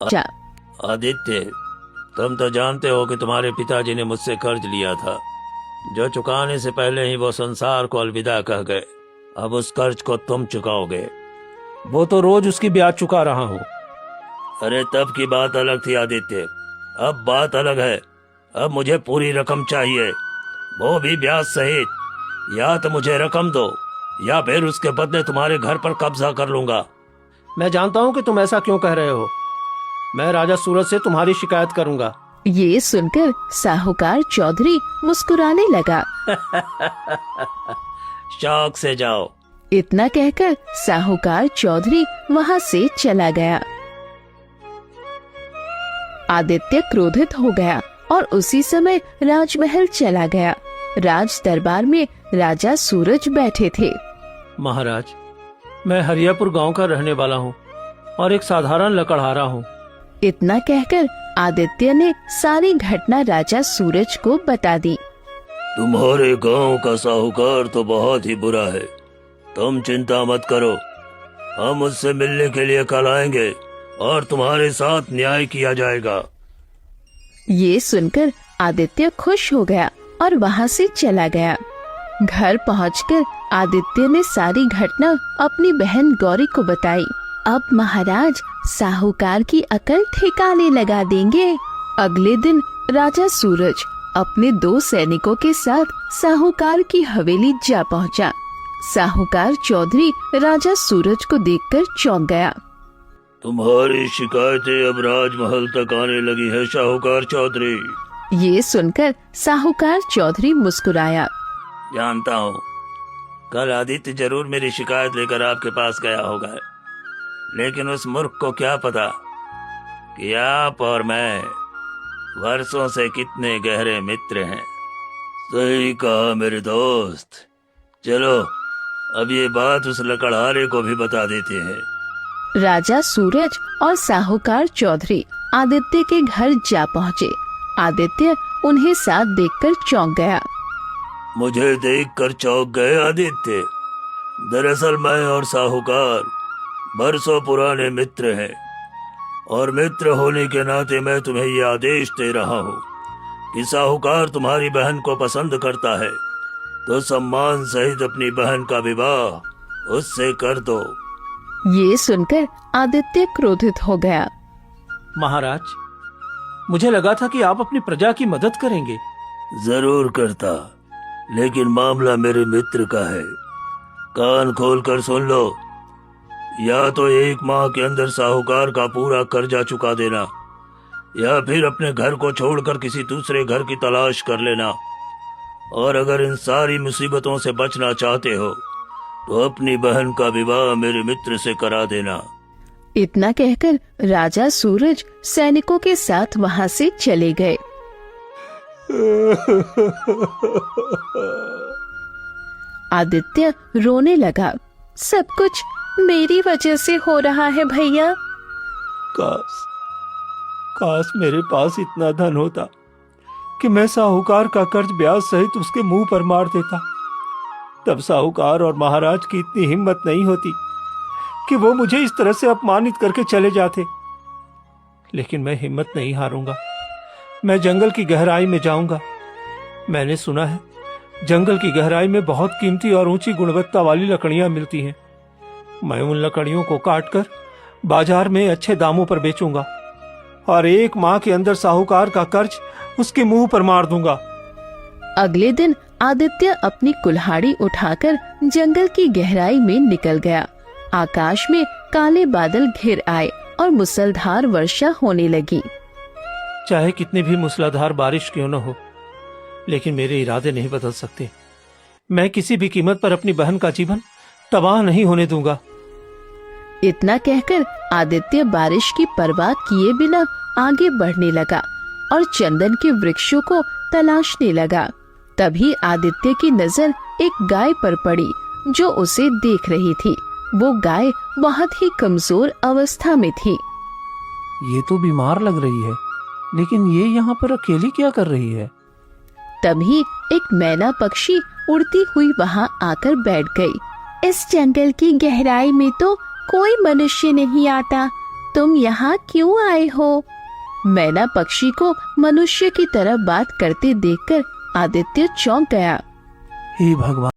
जा। आदित्य, तुम तो जानते हो कि तुम्हारे पिताजी ने मुझसे कर्ज लिया था, जो चुकाने से पहले ही वो संसार को अलविदा कह गए। अब उस कर्ज को तुम चुकाओगे। वो तो रोज उसकी ब्याज चुका रहा हूँ। अरे तब की बात अलग थी आदित्य, अब बात अलग है। अब मुझे पूरी रकम चाहिए, वो भी ब्याज सहित। या तो मुझे रकम दो या फिर उसके बदले तुम्हारे घर पर कब्जा कर लूंगा। मैं जानता हूँ कि तुम ऐसा क्यों कह रहे हो। मैं राजा सूरज से तुम्हारी शिकायत करूंगा। ये सुनकर साहूकार चौधरी मुस्कुराने लगा। शौक से जाओ। इतना कहकर साहूकार चौधरी वहाँ से चला गया। आदित्य क्रोधित हो गया और उसी समय राजमहल चला गया। राज दरबार में राजा सूरज बैठे थे। महाराज, मैं हरियापुर गांव का रहने वाला हूँ और एक साधारण लकड़हारा हूँ। इतना कहकर आदित्य ने सारी घटना राजा सूरज को बता दी। तुम्हारे गांव का साहूकार तो बहुत ही बुरा है, तुम चिंता मत करो। हम उससे मिलने के लिए कल आएंगे और तुम्हारे साथ न्याय किया जाएगा। ये सुनकर आदित्य खुश हो गया और वहाँ से चला गया। घर पहुंचकर आदित्य ने सारी घटना अपनी बहन गौरी को बताई। अब महाराज साहूकार की अकल ठिकाने लगा देंगे। अगले दिन राजा सूरज अपने 2 सैनिकों के साथ साहूकार की हवेली जा पहुंचा। साहूकार चौधरी राजा सूरज को देखकर चौंक गया। तुम्हारी शिकायतें अब राजमहल तक आने लगी है साहूकार चौधरी। ये सुनकर साहूकार चौधरी मुस्कुराया। जानता हूँ कल आदित्य जरूर मेरी शिकायत लेकर आपके पास गया होगा, लेकिन उस मूर्ख को क्या पता कि आप और मैं वर्षों से कितने गहरे मित्र हैं। सही कहा मेरे दोस्त। चलो अब ये बात उस लकड़हारे को भी बता देते हैं। राजा सूरज और साहूकार चौधरी आदित्य के घर जा पहुँचे। आदित्य उन्हें साथ देखकर चौंक गया। मुझे देखकर चौंक गए आदित्य? दरअसल मैं और साहूकार बरसों पुराने मित्र हैं, और मित्र होने के नाते मैं तुम्हें ये आदेश दे रहा हूँ कि साहूकार तुम्हारी बहन को पसंद करता है तो सम्मान सहित अपनी बहन का विवाह उससे कर दो। ये सुनकर आदित्य क्रोधित हो गया। महाराज, मुझे लगा था कि आप अपनी प्रजा की मदद करेंगे। जरूर करता, लेकिन मामला मेरे मित्र का है। कान खोलकर सुन लो। या तो 1 माह के अंदर साहूकार का पूरा कर्जा चुका देना, या फिर अपने घर को छोड़कर किसी दूसरे घर की तलाश कर लेना। और अगर इन सारी मुसीबतों से बचना चाहते हो तो अपनी बहन का विवाह मेरे मित्र से करा देना। इतना कहकर राजा सूरज सैनिकों के साथ वहाँ से चले गए। आदित्य रोने लगा। सब कुछ मेरी वजह से हो रहा है भैया। काश मेरे पास इतना धन होता कि मैं साहूकार का कर्ज ब्याज सहित उसके मुंह पर मार देता। तब साहूकार और महाराज की इतनी हिम्मत नहीं होती कि वो मुझे इस तरह से अपमानित करके चले जाते। लेकिन मैं हिम्मत नहीं हारूंगा। मैं जंगल की गहराई में जाऊंगा। मैंने सुना है जंगल की गहराई में बहुत कीमती और ऊंची गुणवत्ता वाली लकड़ियां मिलती हैं। मैं उन लकड़ियों को काटकर बाजार में अच्छे दामों पर बेचूंगा और 1 माह के अंदर साहूकार का कर्ज उसके मुंह पर मार दूंगा। अगले दिन आदित्य अपनी कुल्हाड़ी उठाकर जंगल की गहराई में निकल गया। आकाश में काले बादल घिर आए और मूसलाधार वर्षा होने लगी। चाहे कितनी भी मूसलाधार बारिश क्यों न हो, लेकिन मेरे इरादे नहीं बदल सकते। मैं किसी भी कीमत पर अपनी बहन का जीवन तबाह नहीं होने दूंगा। इतना कहकर आदित्य बारिश की परवाह किए बिना आगे बढ़ने लगा और चंदन के वृक्षों को तलाशने लगा। तभी आदित्य की नजर एक गाय पर पड़ी जो उसे देख रही थी। वो गाय बहुत ही कमजोर अवस्था में थी। ये तो बीमार लग रही है, लेकिन ये यहाँ पर अकेली क्या कर रही है? तभी एक मैना पक्षी उड़ती हुई वहाँ आकर बैठ गई। इस जंगल की गहराई में तो कोई मनुष्य नहीं आता। तुम यहाँ क्यों आए हो? मैना पक्षी को मनुष्य की तरह बात करते देखकर आदित्य चौंक गया। हे भगवान,